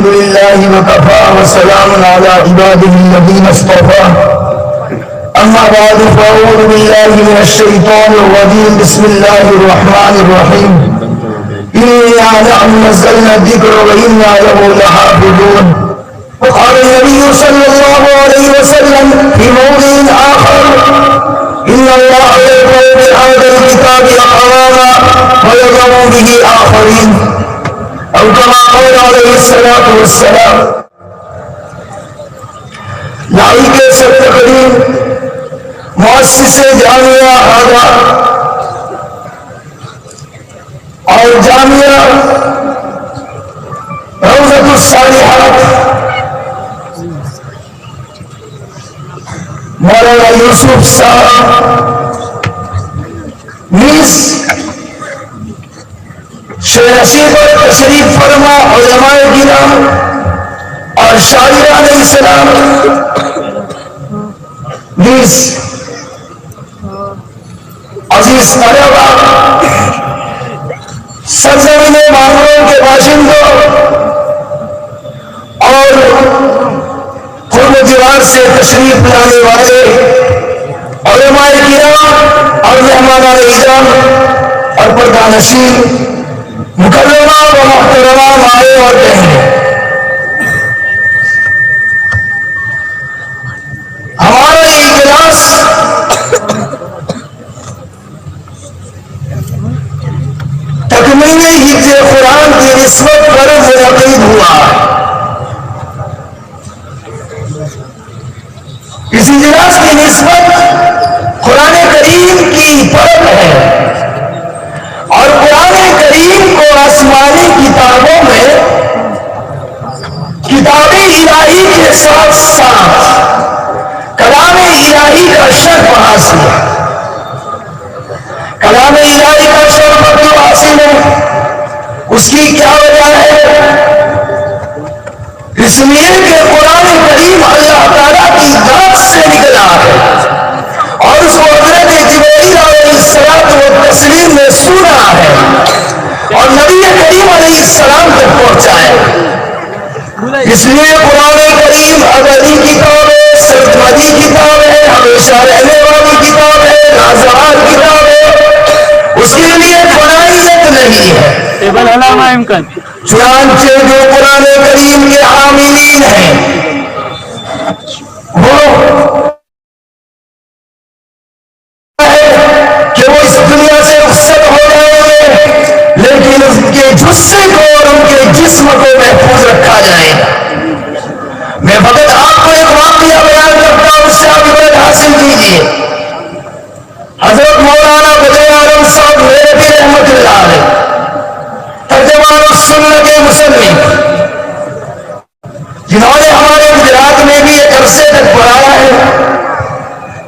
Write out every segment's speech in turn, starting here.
الحمد لله وكفى وسلام على عباده الذين اصطفى أما بعد فأعوذ بالله من الشيطان الرجيم بسم الله الرحمن الرحيم إنا نحن نزلنا الذكر وإنا له لحافظون. وقال النبي صلى الله عليه وسلم في موضع آخر إن الله يرفع بهذا الكتاب أقواما ويضع به آخرين أو كما قال عليه الصلاة والسلام. لائی کے سب تقریم مؤسس جامعہ آغا اور جامعہ روضۃ الصالحات مولانا یوسف صاحب نیز شہنشین پر تشریف فرما علماء کرام اور شاعران اسلام نیز عزیز طلباء سرزمین معمروں کے باشندوں اور قرب و جوار سے تشریف لانے والے علماء کرام اور مہمانان اکرام اور پردانشین مکرمہ و محترمہ مائیں اور بہنیں، ہمارا یہ اجلاس تکمیل حفظ قرآن کی نسبت پر منعقد ہوا. اس اجلاس کی نسبت قرآن کریم کی طرف ہے اور قرآن کریم کو آسمانی کتابوں میں کتاب الہی کے ساتھ ساتھ کلام الہی کا شرف حاصل ہے. کلام الہی کا شرف کیوں حاصل ہے؟ اس کی کیا وجہ ہے؟ اس لیے کہ قرآن کریم اللہ تعالیٰ کی ذات سے نکلا ہے اور اس کو حضرت جبرائیل علیہ السلام و تسلیم نے سنا ہے اور نبی کریم علیہ السلام تک پہنچا ہے. اس لیے قرآن کریم ابدی کتاب ہے، سرمدی کتاب ہے، ہمیشہ رہنے والی کتاب ہے، رازدار کتاب ہے. اس کے لیے فنائیت نہیں ہے. چنانچہ جو قرآن کریم کے حاملین ہیں وہ کہ وہ اس دنیا سے رخصت ہو جائیں گے لیکن ان کے جثے کو اور ان کے جسم کو محفوظ رکھا جائے. میں فقط آپ کو ایک واقعہ بیان کرتا ہوں، اس سے آپ عبرت حاصل کیجیے. حضرت مولانا بدر عالم صاحب میرے رحمت اللہ علیہ ترجمان السنہ کے مصنف، جنہوں نے ہمارے گجرات میں بھی ایک عرصے تک پڑھایا ہے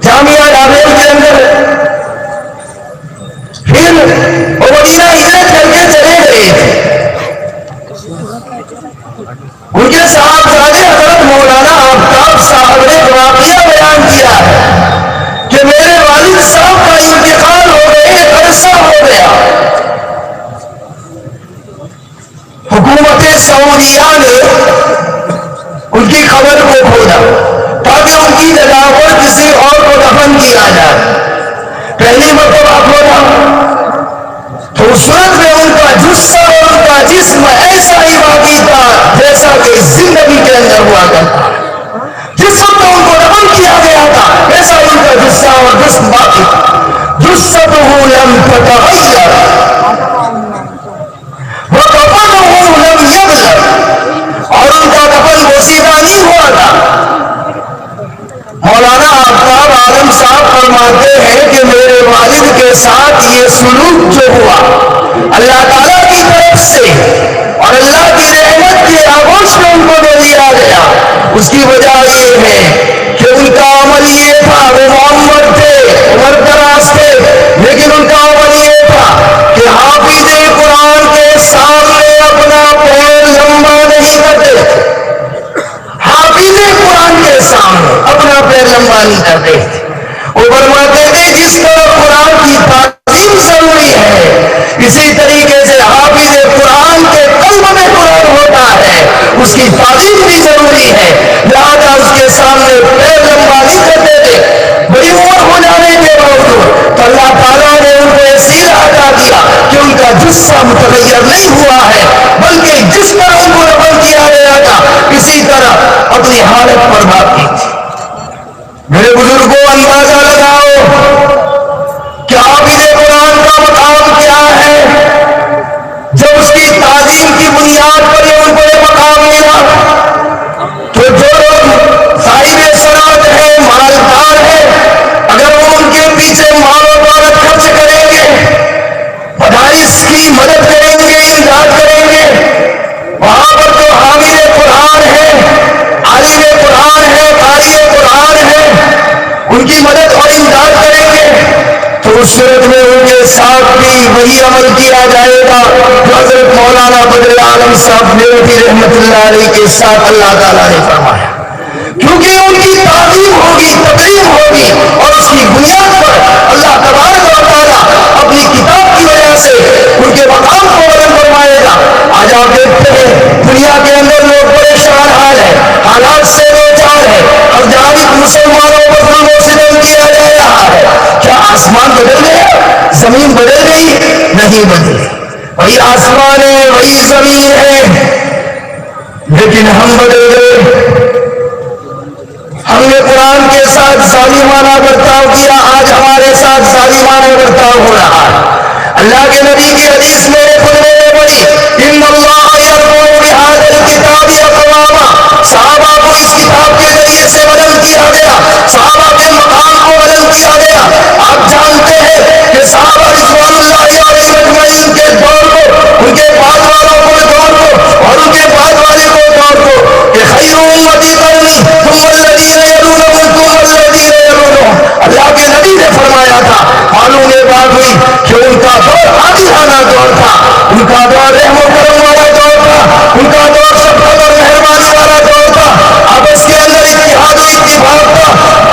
جامعہ ڈابیل کے اندر. پھر وہ مدینہ ہجرت کر کے چلے گئے تھے. ان کے صاحبزادے حضرت مولانا آفتاب صاحب نے ایک واقعہ بیان کیا ہے کہ میرے والد صاحب کا انتقال ہو گئے، ایک عرصہ ہو گیا. حکومت سعودیہ نے ان کی خبر کو کھولا تاکہ ان کی جگہ پر کسی اور کو دفن کیا جائے. پہلی مرتبہ کھولا تو اس وقت میں ان کا جثہ اور ان کا جسم ایسا ہی باقی تھا جیسا کہ زندگی کے اندر ہوا کرتا. جس وقت ان کو دفن کیا گیا تھا ایسا ان کا جثہ اور جسم باقی تھا. جثتہ لم تتغیر وکفنہ لم یبلغ، اور ان کا دفن بوسیدہ نہیں ہوا تھا. مولانا آفتاب عالم صاحب فرماتے ہیں کہ میرے والد کے ساتھ یہ سلوک جو ہوا اللہ تعالیٰ کی طرف سے اور اللہ کی رحمت کے آغوش میں ان کو دے دیا گیا. اس کی وجہ یہ ہے کہ ان کا عمل یہ تھا، وہ معمر تھے، عمر دراز تھے، لیکن ان کا عمل یہ تھا کہ حافظ قرآن کے سامنے اپنا پیر لمبا نہیں کرتے. حافظ قرآن کے سامنے اپنا پیر لمبا نہیں کرتے. وہ فرماتے تھے جس طرح قرآن کی تعظیم ضروری ہے اسی طریقے سے حافظ قرآن کے قلب میں قرآن ہوتا ہے، اس کی تعلیم بھی ضروری ہے، لہذا اس کے سامنے پیر لمبا نہیں کرتے تھے۔ بڑی عمر ہو جانے کے باوجود تو اللہ تعالیٰ نے ان کو ایسی عطا کیا کہ ان کا جسم متغیر نہیں ہوا ہے، بلکہ جس طرح ان کو رفع کیا گیا تھا اسی طرح اپنی حالت پر باقی تھی۔ میرے بزرگوں، اندازہ لگاؤ کہ حافظ قرآن کا مقام کیا ہے۔ جب اس کی تعلیم کی بنیاد پر ان کو یہ مقام ملا تو جو لوگ صاحب صنعت ہے، مالدار ہے، اگر وہ ان کے پیچھے مال و دولت خرچ کریں گے، مدارس کی مدد کریں گے، امداد کریں گے، وہاں پر جو حامل قرآن ہے، عالم قرآن ہے، قاری قرآن ہے، ان کی مدد اور امداد کریں گے تو اس صورت میں ان کے ساتھ بھی وہی عمل کیا جائے گا جو حضرت مولانا بدر عالم صاحب میرٹھی رحمت اللہ علیہ کے ساتھ اللہ تعالیٰ نے فرمایا، کیونکہ ان کی تعلیم ہوگی، تقلیم ہوگی، اور اس کی بنیاد پر اللہ تبارک و تعالیٰ اپنی کتاب کی وجہ سے ان کے مقام کو بلند فرمائے گا۔ آج آپ دیکھتے ہیں دنیا کے اندر لوگ پریشان حال ہے، حالات سے لاچار ہے، اور جاری مسلمانوں پر ظلم و ستم کیا جا رہا ہے۔ کیا آسمان بدل گیا؟ زمین بدل گئی؟ نہیں بدلی، وہی آسمان ہے، وہی زمین ہے، لیکن ہم بدل گئے۔ ہم نے قرآن کے ساتھ ظالمانہ برتاؤ کیا، آج ہمارے ساتھ ظالمانہ برتاؤ ہو رہا ہے۔ اللہ کے نبی کی حدیث میں خطبے میں پڑھی، ان اللہ یرفع بہذا الکتاب اقواما، صحابہ کو اس کتاب کے ذریعے سے بلند کیا گیا، صحابہ کے مقام کو بلند کیا گیا۔ آپ جانتے ہیں کہ صحابہ رضوان اللہ علیہم اجمعین کے دور کو، ان کے بعد والوں کو دور کو، اور ان کے بعد والے کو دور کو، کہ خیر امتی قرنی ثم الذین یلونہم ثم الذین یلونہم، اللہ کے نبی نے فرمایا تھا۔ معلوم یہ بات ہوئی کہ ان کا دور عادلانہ دور تھا، ان کا دور رحم و کرم والا دور تھا، ان کا دور شفقت اور مہربانی والا دور تھا، آپس کے اندر اتحاد و اتفاق تھا۔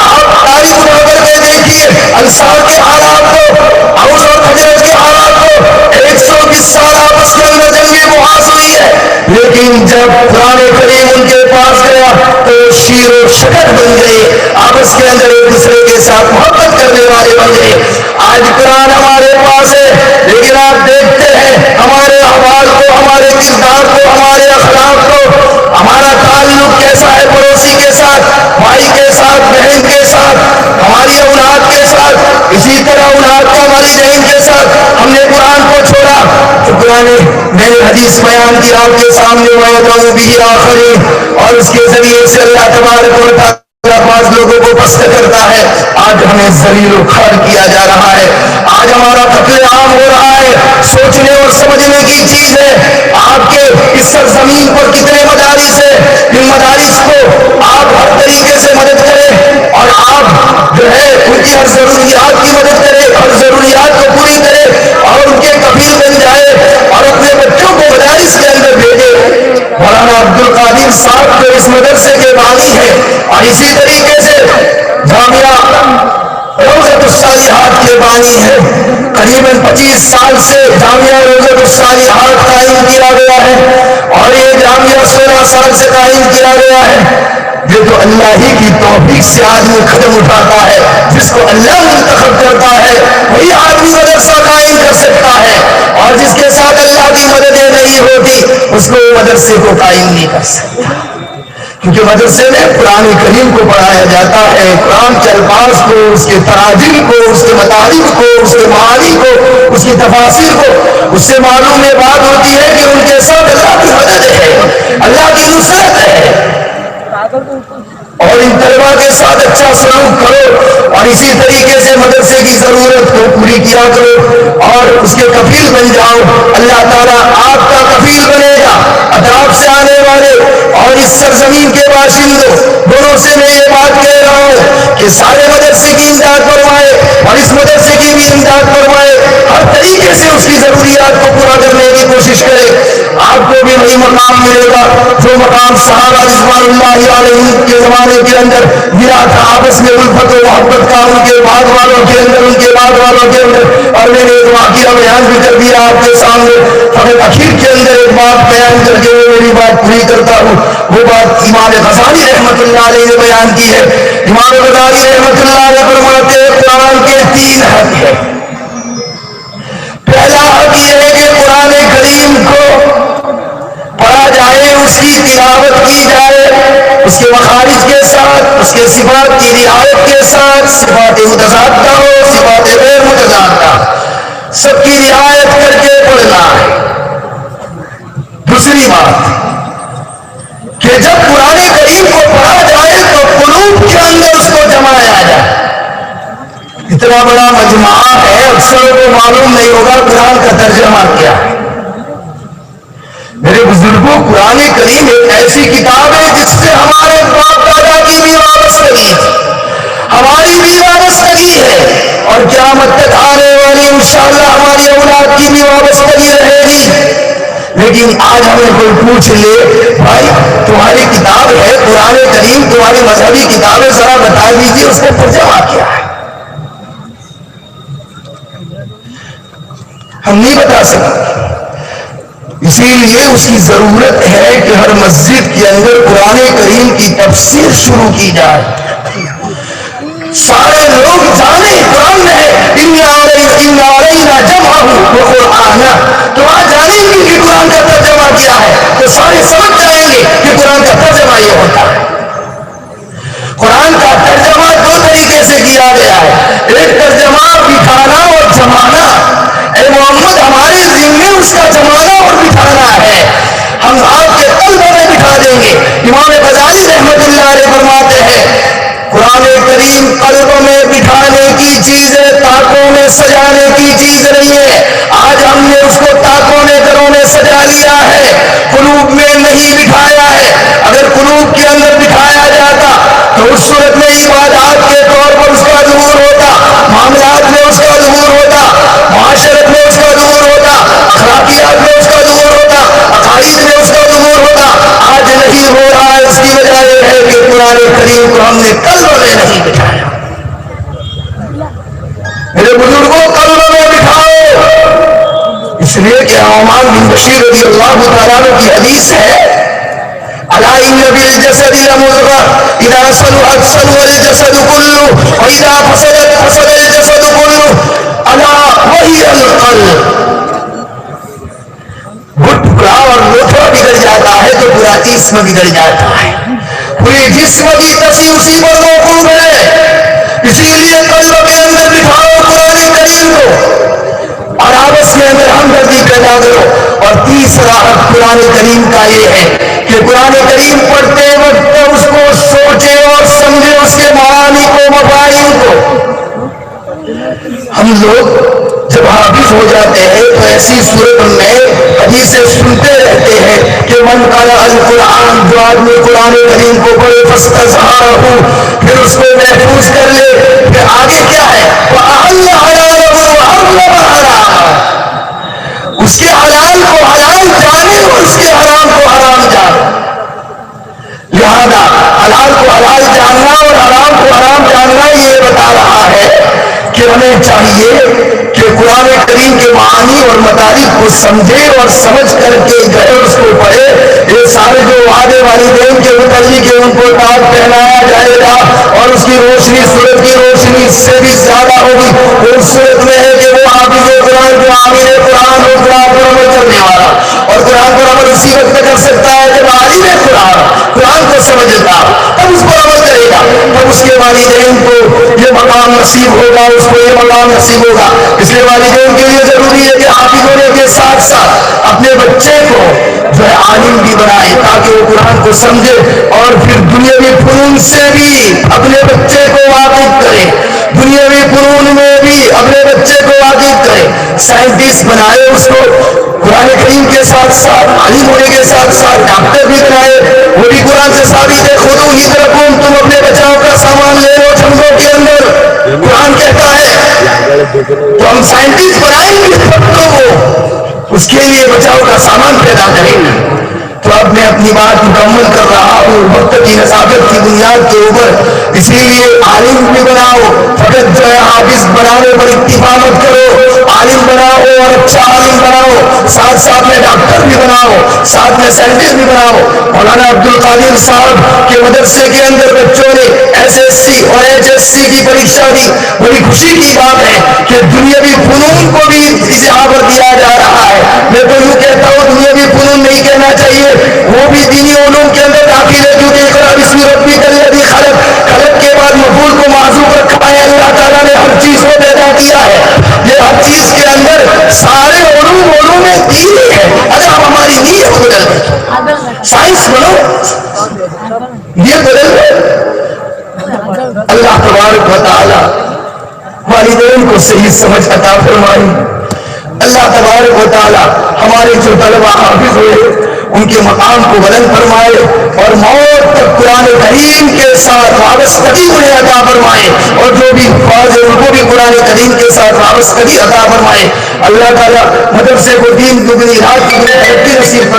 آپ تاریخ اٹھا کر کے دیکھیے انصار کے حالات کو، اوس اور خزرج کے حالات کو، 120 سال آپس کے اندر جنگ محاذ ہوئی ہے، لیکن جب قرآن کریم ان کے پاس گیا تو شیر و شکر بن گئے، آپس کے اندر ایک دوسرے کے ساتھ محبت کرنے والے بن گئے۔ آج قرآن ہمارے پاس ہے، لیکن آپ دیکھتے ہیں ہمارے احوال کو، ہمارے کردار کو، ہمارے اخلاق کو، ہمارا تعلق کیسا ہے پڑوسی کے ساتھ، بھائی کے ساتھ، بہن کے ساتھ، ہماری اولاد کے ساتھ، اسی طرح اولاد کا والدین کے ساتھ۔ ہم نے قرآن کو چھوڑا تو قرآن میں نے حدیث بیان کی آپ کے سامنے، وَيَدْعُو بِهِ آخَرِينَ، اور اس کے ذریعے سے اللہ تبارک و تعالیٰ بعض لوگوں کو پست کرتا ہے۔ آج ہمیں ذلیل و خوار کیا جا رہا ہے، آج ہمارا قتل عام ہو رہا ہے۔ سوچنے اور سمجھنے کی چیز ہے، آپ کے اس سرزمین پر کتنے مدارس ہیں، ان مدارس کو آپ ہر طریقے سے مدد کریں، اور آپ جو ہے ان کی ہر ضروریات کی مدد کریں، ہر ضروریات کو پوری کریں، اور ان کے کفیل بن جائے، اور اپنے بچوں کو مدارس کے اندر بھیجے۔ مولانا عبد القادر صاحب جو اس مدرسے کے بانی ہیں، اور اسی طریقے سے جامعہ روضۃ الصالحات کے بانی ہیں، قریباً 25 سال سے جامعہ روضۃ الصالحات قائم کیا گیا ہے، اور یہ جامعہ 16 سال سے قائم کیا گیا ہے۔ یہ تو اللہ ہی کی توفیق سے آدمی قدم اٹھاتا ہے، جس کو اللہ منتخب کرتا ہے وہی آدمی مدرسہ قائم کر سکتا ہے، اور جس کے ساتھ اللہ کی مددیں نہیں ہوتی اس کو مدرسے کو قائم نہیں کر سکتا، کیونکہ مدرسے میں قرآن کریم کو پڑھایا جاتا ہے، قرآن کے الفاظ کو، اس کے تراجم کو، اس کے مطالب کو، اس کے معانی کو، اس کی تفاسیر کو، اس سے معلوم یہ بات ہوتی ہے کہ ان کے ساتھ اللہ کی مدد ہے، اللہ کی نصرت ہے۔ اور ان طلبا کے ساتھ اچھا سلوک کرو، اور اسی طریقے سے مدرسے کی ضرورت کو پوری کیا کرو، اور اس کے کفیل بن جاؤ۔ اللہ تعالیٰ آپ کا کفیل بنے گا۔ اطراف سے آنے والے اور اس سرزمین کے باشندوں دونوں سے میں یہ بات کہہ رہا ہوں کہ سارے مدرسے کی امداد فرمائے، اور اس مدرسے کی بھی امداد فرمائے۔ ہر طریقے سے اس کی ضروریات کو پورا کرنے کی کوشش کرے. آپ کو بھی وہی مقام ملے گا جو مقام صحابہ رضوان اللہ علیہ کے زمانے کے اندر ملا تھا. آپس میں الفت و محبت کا ان کے بعد والوں کے اندر, ان کے بعد والوں کے اندر. اور میں نے ایک واقعہ بیان بھی کر دیا آپ کے سامنے. ہمیں اخیر کے اندر ایک بات بیان کر کے میں میری بات پوری کرتا ہوں. وہ بات امام غزالی رحمۃ اللہ علیہ نے بیان کی ہے. امام غزالی رحمۃ اللہ علیہ فرماتے ہیں قرآن کے 3 حق ہیں. پہلا حق یہ ہے کہ قرآن کریم کو پڑھا جائے, اس کی تلاوت کی جائے, اس کے مخارج کے ساتھ, اس کے صفات کی رعایت کے ساتھ, صفات متضادہ ہو, صفات غیر متضادہ, سب کی رعایت کر کے پڑھنا ہے. دوسری بات کہ جب قرآن کریم کو پڑھا جائے تو قلوب کے اندر اس کو جمایا جائے. اتنا بڑا مجمع ہے, اکثر کو معلوم نہیں ہوگا قرآن کا ترجمہ کیا ہے. میرے بزرگوں, قرآن کریم ایک ایسی کتاب ہے جس سے ہمارے باپ دادا کی بھی وابستگی ہے, ہماری بھی وابستگی ہے, اور قیامت تک آنے والی انشاءاللہ ہماری اولاد کی بھی وابستگی رہے گی. لیکن آج ہمیں کوئی پوچھ لے, بھائی تمہاری کتاب ہے قرآن کریم, تمہاری مذہبی کتاب ہے, ذرا بتا دیجیے اس کا ترجمہ کیا ہے. ہم نہیں بتا سکتے. اسی لیے اس کی ضرورت ہے کہ ہر مسجد کے اندر قرآن کریم کی تفسیر شروع کی جائے, سارے لوگ جانیں. قرآن ہے اِنَّا عَلَيْنَا جَمْعَهُ وَقُرْآنَهُ, تو آج جانیں گے کہ قرآن کا ترجمہ کیا ہے, تو سارے سمجھ جائیں گے کہ قرآن کا ترجمہ یہ ہوتا ہے. قرآن کا ترجمہ 2 طریقے سے کیا گیا ہے. ایک ترجمہ بٹھانا اور جمانا. اے محمد ہمارے ذمے اس کا جمانا اور بٹھانا ہے, ہم آپ کے قلب میں بٹھا دیں گے. امام غزالی رحمۃ اللہ علیہ فرماتے ہیں قرآن کریم قلب میں بٹھانے کی چیز ہے, تاکوں میں سجانے کی چیز نہیں ہے. آج ہم نے اس کو تاکوں نے گھروں میں سجا لیا ہے, قلوب میں نہیں بٹھایا ہے. اگر قلوب کے اندر بٹھایا جاتا تو اس صورت میں عبادات کے طور پر اس کا ظہور ہوتا, معاملات میں اس کا ظہور ہوتا, معاشرت میں اس کا ظہور ہوتا, اخلاقیات میں اس کا ظہور ہوتا, عقائد میں اس کا ظہور ہوتا. آج نہیں ہو رہا ہے. اس کی وجہ یہ ہے کہ قرآن کریم کو ہم نے قلب میں نہیں بٹھایا. میرے بزرگوں, قلب میں بٹھاؤ. اس لیے کہ نعمان بن بشیر رضی اللہ تعالیٰ عنہ کی حدیث ہے, الا ان بالجسد لمضغة اذا صلحت صلح الجسد كله واذا فسدت فسد الجسد كله الا وهي القلب. ٹکڑا اور لوٹھا بگڑ جاتا ہے تو پورا جسم بگڑ جاتا ہے. پوری جسم کی تصویر اسی پر موقوف ہے. اسی لیے قلب کے اندر بٹھاؤ قرآن کریم کو اور آپس کے اندر ہمدردی پیدا کرو. اور تیسرا حق قرآن کریم کا یہ ہے کہ قرآن کریم پڑھتے وقت اس کو سوچے اور سمجھے, اس کے معانی کو, مفاہیم کو. ہم لوگ جب حافظ ہو جاتے ہیں تو ایسی صورت میں حدیثیں سنتے رہتے ہیں کہ من قرأ القرآن, جو آدمی قرآن کریم کو پڑھے فاستظہرہ, پھر اس کو محفوظ کر لے. پھر آگے کیا ہے, وَأَحَلَّ حَلَالَهُ وَحَرَّمَ حَرَامَهُ, اس کے حلال کو حلال جانے اور اس کے حرام کو حرام جانے. لہذا حلال کو حلال جاننا اور حرام کو حرام جاننا یہ بتا رہا ہے کہ ہمیں چاہیے کہ قرآن کریم کے معانی اور مطالب کو سمجھے اور سمجھ کر کے گئے اس کو پڑھے. یہ سارے جو وعدے والدین کے متعلق ان کو تاج پہنایا جائے گا اور اس کی روشنی سورج کی روشنی سے بھی زیادہ ہوگی. اس صورت میں ہے کہ وہ حافظ قرآن جو عامل قرآن اور قرآن پر عمل کرنے والا, اور قرآن پر عمل اسی وقت کر سکتا ہے جب عالم قرآن کو سمجھتا, تب اس پر عمل کرے گا, تب اس کے والدین کو یہ مقام نصیب ہوگا, اس کو یہ مقام نصیب ہوگا. اس لیے والدین کے لیے ضروری ہے کہ حافظ ہونے کے ساتھ ساتھ اپنے بچے کو جو ہے عالم بھی بنائے تاکہ وہ قرآن کو سمجھے, اور پھر دنیاوی فنون سے بھی اپنے بچے کو واقف کرے, دنیاوی فنون میں بھی اپنے بچے کو واقف کرے. سائنٹسٹ بنائے اس کو, قرآن کریم کے ساتھ ساتھ عالم ہونے کے ساتھ ساتھ ڈاکٹر بھی بنائے, وہ بھی قرآن سے ثابت ہے. خودو ہی رقم, تم اپنے بچاؤ کا سامان لے لو جنگوں کے اندر, قرآن کہتا ہے. تو ہم سائنٹسٹ بنائیں گے معرفت تو وہ اس کے لیے بچاؤ کا سامان پیدا کریں گے. تو اب میں اپنی بات مکمل کر رہا ہوں وقت کی نزاکت کی بنیاد کے اوپر. اسی لیے عالم بھی بناؤ, فقط جو ہے حافظ بنانے پر اکتفا مت کرو. عالم بناؤ اور اچھا عالم بناؤ, ساتھ ساتھ میں ڈاکٹر بھی بناؤ, ساتھ میں سائنٹسٹ بھی بناؤ. مولانا عبد القادر صاحب کے مدرسے کے اندر بچوں نے SSC اور HSC کی پریکشا دی. بڑی خوشی کی بات ہے کہ دنیاوی فنون کو بھی یہاں پر دیا جا رہا ہے. میں تو یوں کہتا ہوں دنیاوی فنون نہیں کہنا چاہیے, وہ بھی دینی علوم کے اندر داخل ہے, کیونکہ اقرا باسم ربک الذی خلق, خلق کے بعد مفعول کو معذوف رکھا ہے. اللہ تعالیٰ نے ہر چیز کو پیدا کیا ہے. یہ ہر چیز کے اندر سارے علوم دین ہے. اگر آپ ہماری نیت بدل دیں, سائنس بنو, یہ بدل دو. اللہ تبارک و تعالی والدین کو صحیح سمجھ عطا فرمائے. اللہ تبارک و تعالی ہمارے جو طلبہ حافظ ہوئے ان کے مقام کو بلند فرمائے اور موت تک قرآن کریم کے ساتھ وابستگی انہیں عطا فرمائے, اور جو بھی فاضل ان کو بھی قرآن کریم کے ساتھ وابستگی عطا فرمائے. اللہ تعالیٰ مدرسے کو دین دگنی رات کی ترقی نصیب